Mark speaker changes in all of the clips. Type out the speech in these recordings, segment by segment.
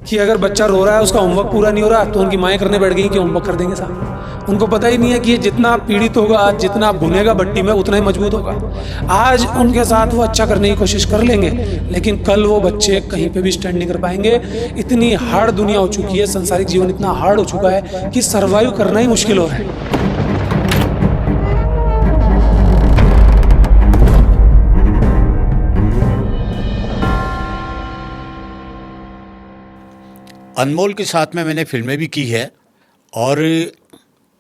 Speaker 1: कि अगर बच्चा रो रहा है, उसका होमवर्क पूरा नहीं हो रहा, तो उनकी माएँ करने बैठ गई कि होमवर्क कर देंगे साहब। उनको पता ही नहीं है कि ये जितना पीड़ित होगा, जितना भुनेगा भट्टी में, उतना ही मजबूत होगा। आज उनके साथ वो अच्छा करने की कोशिश कर लेंगे, लेकिन कल वो बच्चे कहीं पे भी स्टैंड नहीं कर पाएंगे। इतनी हार्ड दुनिया हो चुकी है, संसारिक जीवन इतना हार्ड हो चुका है कि सर्वाइव करना ही मुश्किल हो रहा है।
Speaker 2: अनमोल के साथ में मैंने फिल्में भी की है और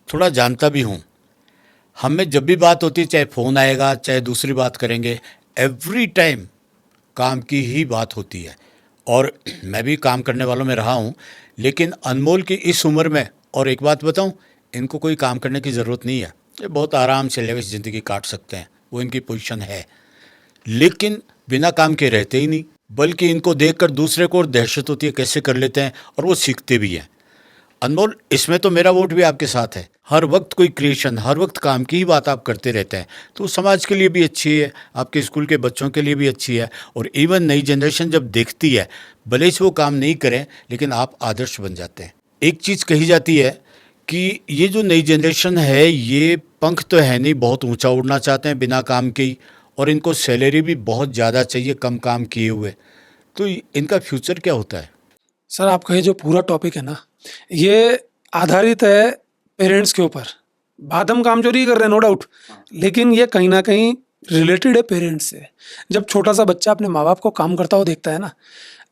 Speaker 2: थोड़ा जानता भी हूँ। हम में जब भी बात होती है, चाहे फ़ोन आएगा चाहे दूसरी बात करेंगे, एवरी टाइम काम की ही बात होती है। और मैं भी काम करने वालों में रहा हूँ, लेकिन अनमोल की इस उम्र में, और एक बात बताऊँ, इनको कोई काम करने की ज़रूरत नहीं है। ये बहुत आराम से लेविश ज़िंदगी काट सकते हैं, वो इनकी पोजीशन है। लेकिन बिना काम के रहते ही नहीं, बल्कि इनको देखकर दूसरे को और दहशत होती है कैसे कर लेते हैं, और वो सीखते भी हैं। अनमोल, इसमें तो मेरा वोट भी आपके साथ है। हर वक्त कोई क्रिएशन, हर वक्त काम की ही बात आप करते रहते हैं, तो समाज के लिए भी अच्छी है, आपके स्कूल के बच्चों के लिए भी अच्छी है। और इवन नई जनरेशन जब देखती है, भले ही वो काम नहीं करें, लेकिन आप आदर्श बन जाते हैं। एक चीज़ कही जाती है कि ये जो नई जनरेशन है, ये पंख तो है नहीं, बहुत ऊंचा उड़ना चाहते हैं बिना काम के ही, और इनको सैलरी भी बहुत ज़्यादा चाहिए कम काम किए हुए। तो इनका फ्यूचर क्या होता है?
Speaker 1: सर, आपका ये जो पूरा टॉपिक है ना, ये आधारित है पेरेंट्स के ऊपर। बात हम कामचोरी कर रहे हैं, नो डाउट, लेकिन ये कहीं ना कहीं रिलेटेड है पेरेंट्स से। जब छोटा सा बच्चा अपने माँ बाप को काम करता हुआ देखता है ना,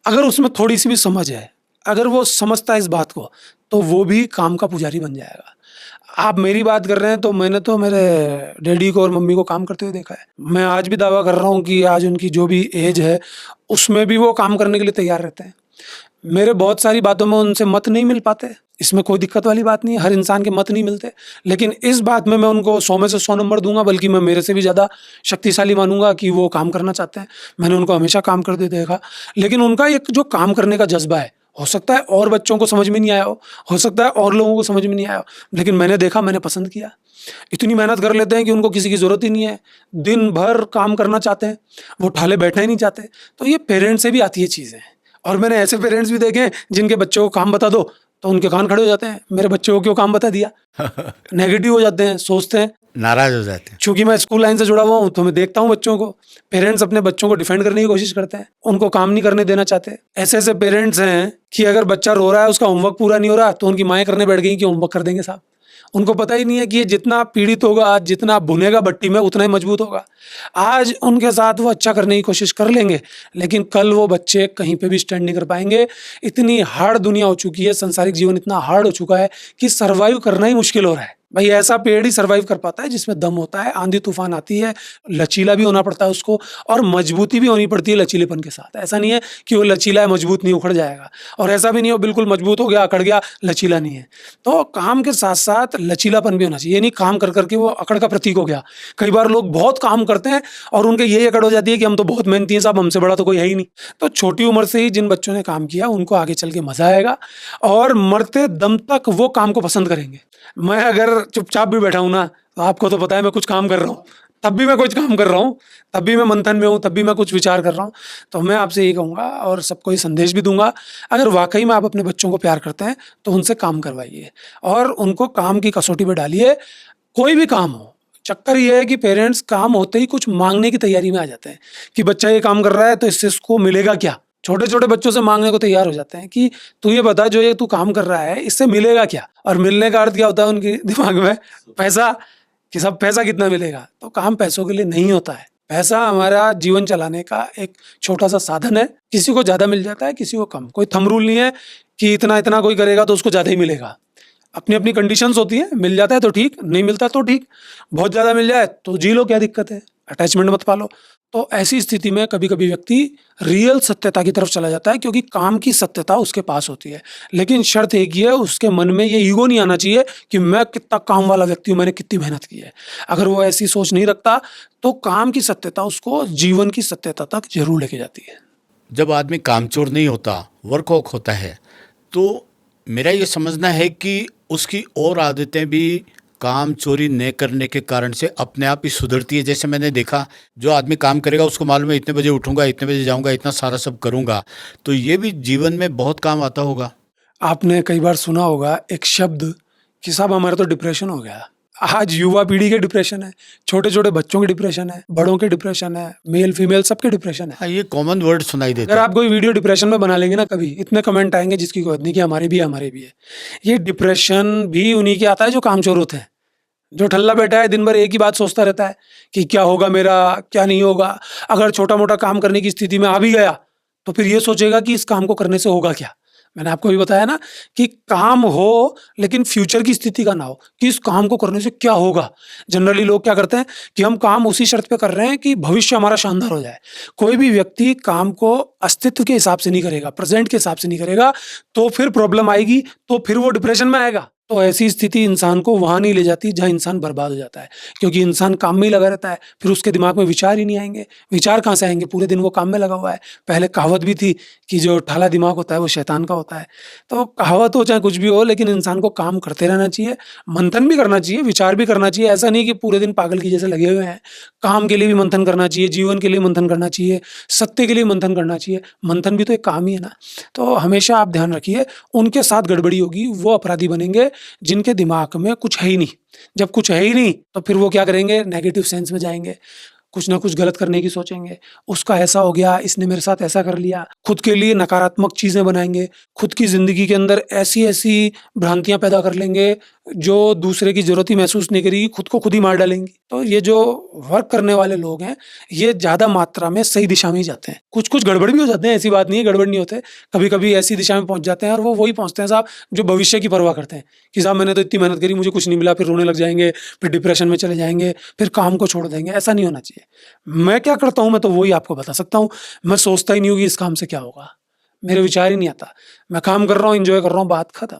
Speaker 1: अगर उसमें थोड़ी सी भी समझ है, अगर वो समझता है इस बात को, तो वो भी काम का पुजारी बन जाएगा। आप मेरी बात कर रहे हैं, तो मैंने तो मेरे डैडी को और मम्मी को काम करते हुए देखा है। मैं आज भी दावा कर रहा हूँ कि आज उनकी जो भी एज है, उसमें भी वो काम करने के लिए तैयार रहते हैं। मेरे बहुत सारी बातों में उनसे मत नहीं मिल पाते, इसमें कोई दिक्कत वाली बात नहीं है, हर इंसान के मत नहीं मिलते। लेकिन इस बात में मैं उनको 100 में से 100 नंबर दूंगा, बल्कि मैं मेरे से भी ज़्यादा शक्तिशाली मानूंगा कि वो काम करना चाहते हैं। मैंने उनको हमेशा काम करते देखा, लेकिन उनका एक जो काम करने का जज्बा है, हो सकता है और बच्चों को समझ में नहीं आया हो सकता है और लोगों को समझ में नहीं आया हो, लेकिन मैंने देखा, मैंने पसंद किया। इतनी मेहनत कर लेते हैं कि उनको किसी की ज़रूरत ही नहीं है, दिन भर काम करना चाहते हैं, वो ठाले बैठना ही नहीं चाहते। तो ये पेरेंट्स से भी आती है चीज़ें। और मैंने ऐसे पेरेंट्स भी देखे हैं जिनके बच्चों को काम बता दो तो उनके कान खड़े हो जाते हैं, मेरे बच्चे को क्यों काम बता दिया। नेगेटिव हो जाते हैं, सोचते हैं,
Speaker 2: नाराज हो जाते हैं।
Speaker 1: चूंकि मैं स्कूल लाइन से जुड़ा हुआ हूँ, तो मैं देखता हूँ बच्चों को, पेरेंट्स अपने बच्चों को डिफेंड करने की कोशिश करते हैं, उनको काम नहीं करने देना चाहते। ऐसे ऐसे पेरेंट्स हैं कि अगर बच्चा रो रहा है, उसका होमवर्क पूरा नहीं हो रहा, तो उनकी माएँ करने बैठ गई कि होमवर्क कर देंगे साहब। उनको पता ही नहीं है कि ये जितना पीड़ित होगा, जितना भुनेगा भट्टी में, उतना ही मजबूत होगा। आज उनके साथ वो अच्छा करने की कोशिश कर लेंगे, लेकिन कल वो बच्चे कहीं पे भी स्टैंड नहीं कर पाएंगे। इतनी हार्ड दुनिया हो चुकी है, संसारिक जीवन इतना हार्ड हो चुका है कि सर्वाइव करना ही मुश्किल हो रहा है। भाई, ऐसा पेड़ ही सर्वाइव कर पाता है जिसमें दम होता है। आंधी तूफान आती है, लचीला भी होना पड़ता है उसको, और मजबूती भी होनी पड़ती है लचीलेपन के साथ। ऐसा नहीं है कि वो लचीला है, मजबूत नहीं, उखड़ जाएगा, और ऐसा भी नहीं हो बिल्कुल मजबूत हो गया, अकड़ गया, लचीला नहीं है। तो काम के साथ साथ लचीलापन भी होना चाहिए। ये नहीं काम कर करके वो अकड़ का प्रतीक हो गया। कई बार लोग बहुत काम करते हैं और उनके यही अकड़ हो जाती है कि हम तो बहुत मेहनती हैं साहब, हमसे बड़ा तो कोई है ही नहीं। तो छोटी उम्र से ही जिन बच्चों ने काम किया, उनको आगे चल के मजा आएगा, और मरते दम तक वो काम को पसंद करेंगे। मैं अगर चुपचाप भी बैठा हूं ना, तो आपको तो पता है मैं कुछ काम कर रहा हूँ, तब भी मैं कुछ काम कर रहा हूँ, तब भी मैं मंथन में हूँ, तब भी मैं कुछ विचार कर रहा हूँ। तो मैं आपसे यही कहूँगा, और सबको ये संदेश भी दूंगा, अगर वाकई में आप अपने बच्चों को प्यार करते हैं, तो उनसे काम करवाइए और उनको काम की कसौटी पे डालिए। कोई भी काम हो, चक्कर ये है कि पेरेंट्स काम होते ही कुछ मांगने की तैयारी में आ जाते हैं कि बच्चा ये काम कर रहा है तो इससे इसको मिलेगा क्या। छोटे छोटे बच्चों से मांगने को तैयार हो जाते हैं कि तू ये बता, जो ये तू काम कर रहा है, इससे मिलेगा क्या। और मिलने का अर्थ क्या होता है उनके दिमाग में? पैसा, कि सब पैसा कितना मिलेगा। तो काम पैसों के लिए नहीं होता है। पैसा हमारा जीवन चलाने का एक छोटा सा साधन है। किसी को ज्यादा मिल जाता है, किसी को कम। कोई थंब रूल नहीं है कि इतना इतना कोई करेगा तो उसको ज्यादा ही मिलेगा। अपनी अपनी कंडीशंस होती है, मिल जाता है तो ठीक, नहीं मिलता तो ठीक। बहुत ज्यादा मिल जाए तो जी लो, क्या दिक्कत है, अटैचमेंट मत पालो। तो ऐसी स्थिति में कभी कभी व्यक्ति रियल सत्यता की तरफ चला जाता है, क्योंकि काम की सत्यता उसके पास होती है। लेकिन शर्त एक ही है, उसके मन में ये ईगो नहीं आना चाहिए कि मैं कितना काम वाला व्यक्ति हूँ, मैंने कितनी मेहनत की है। अगर वो ऐसी सोच नहीं रखता, तो काम की सत्यता उसको जीवन की सत्यता तक जरूर लेके जाती है।
Speaker 2: जब आदमी कामचोर नहीं होता, वर्कहॉक होता है, तो मेरा ये समझना है कि उसकी और आदतें भी काम चोरी न करने के कारण से अपने आप ही सुधरती है। जैसे मैंने देखा, जो आदमी काम करेगा उसको मालूम है इतने बजे उठूंगा, इतने बजे जाऊंगा, इतना सारा सब करूंगा, तो ये भी जीवन में बहुत काम आता होगा।
Speaker 1: आपने कई बार सुना होगा एक शब्द कि साहब हमारा तो डिप्रेशन हो गया। आज युवा पीढ़ी के डिप्रेशन है, छोटे छोटे बच्चों के डिप्रेशन है, बड़ों के डिप्रेशन है, मेल फीमेल सबके डिप्रेशन है।
Speaker 2: हाँ, ये कॉमन वर्ड सुनाई देता
Speaker 1: अगर
Speaker 2: है।
Speaker 1: आप कोई वीडियो डिप्रेशन में बना लेंगे ना, कभी इतने कमेंट आएंगे जिसकी कोई हद नहीं कि हमारे भी है, हमारे भी है। ये डिप्रेशन भी उन्हीं के आता है जो कामचोर होते हैं, जो ठल्ला बैठा है दिन भर एक ही बात सोचता रहता है कि क्या होगा मेरा, क्या नहीं होगा। अगर छोटा मोटा काम करने की स्थिति में आ भी गया तो फिर ये सोचेगा कि इस काम को करने से होगा क्या। मैंने आपको भी बताया ना कि काम हो लेकिन फ्यूचर की स्थिति का ना हो कि इस काम को करने से क्या होगा। जनरली लोग क्या करते हैं कि हम काम उसी शर्त पे कर रहे हैं कि भविष्य हमारा शानदार हो जाए। कोई भी व्यक्ति काम को अस्तित्व के हिसाब से नहीं करेगा, प्रेजेंट के हिसाब से नहीं करेगा, तो फिर प्रॉब्लम आएगी, तो फिर वो डिप्रेशन में आएगा। तो ऐसी स्थिति इंसान को वहां नहीं ले जाती जहां इंसान बर्बाद हो जाता है, क्योंकि इंसान काम में ही लगा रहता है, फिर उसके दिमाग में विचार ही नहीं आएंगे। विचार कहाँ से आएंगे, पूरे दिन वो काम में लगा हुआ है। पहले कहावत भी थी कि जो ठाला दिमाग होता है वो शैतान का होता है। तो कहावत हो चाहे कुछ भी हो, लेकिन इंसान को काम करते रहना चाहिए, मंथन भी करना चाहिए, विचार भी करना चाहिए। ऐसा नहीं कि पूरे दिन पागल की जैसे लगे हुए हैं। काम के लिए भी मंथन करना चाहिए, जीवन के लिए मंथन करना चाहिए, सत्य के लिए मंथन करना चाहिए। मंथन भी तो एक काम ही है ना। तो हमेशा आप ध्यान रखिए, उनके साथ गड़बड़ी होगी वो अपराधी बनेंगे जिनके दिमाग में कुछ है ही नहीं। जब कुछ है ही नहीं तो फिर वो क्या करेंगे, नेगेटिव सेंस में जाएंगे, कुछ ना कुछ गलत करने की सोचेंगे। उसका ऐसा हो गया, इसने मेरे साथ ऐसा कर लिया, खुद के लिए नकारात्मक चीजें बनाएंगे, खुद की जिंदगी के अंदर ऐसी ऐसी भ्रांतियां पैदा कर लेंगे जो दूसरे की जरूरत ही महसूस नहीं करेगी, खुद को खुद ही मार डालेंगी। तो ये जो वर्क करने वाले लोग हैं ये ज्यादा मात्रा में सही दिशा में ही जाते हैं। कुछ कुछ गड़बड़ भी हो जाते हैं, ऐसी बात नहीं है गड़बड़ नहीं होते, कभी कभी ऐसी दिशा में पहुंच जाते हैं। और वो वही पहुंचते हैं साहब जो भविष्य की परवाह करते हैं कि साहब मैंने तो इतनी मेहनत करी, मुझे कुछ नहीं मिला, फिर रोने लग जाएंगे, फिर डिप्रेशन में चले जाएंगे, फिर काम को छोड़ देंगे। ऐसा नहीं होना चाहिए। मैं क्या करता हूं, मैं तो वही आपको बता सकता हूं। मैं सोचता ही नहीं हूँ कि इस काम से क्या होगा, मेरे विचार ही नहीं आता। मैं काम कर रहा हूँ, एंजॉय कर रहा हूँ, बात खत्म।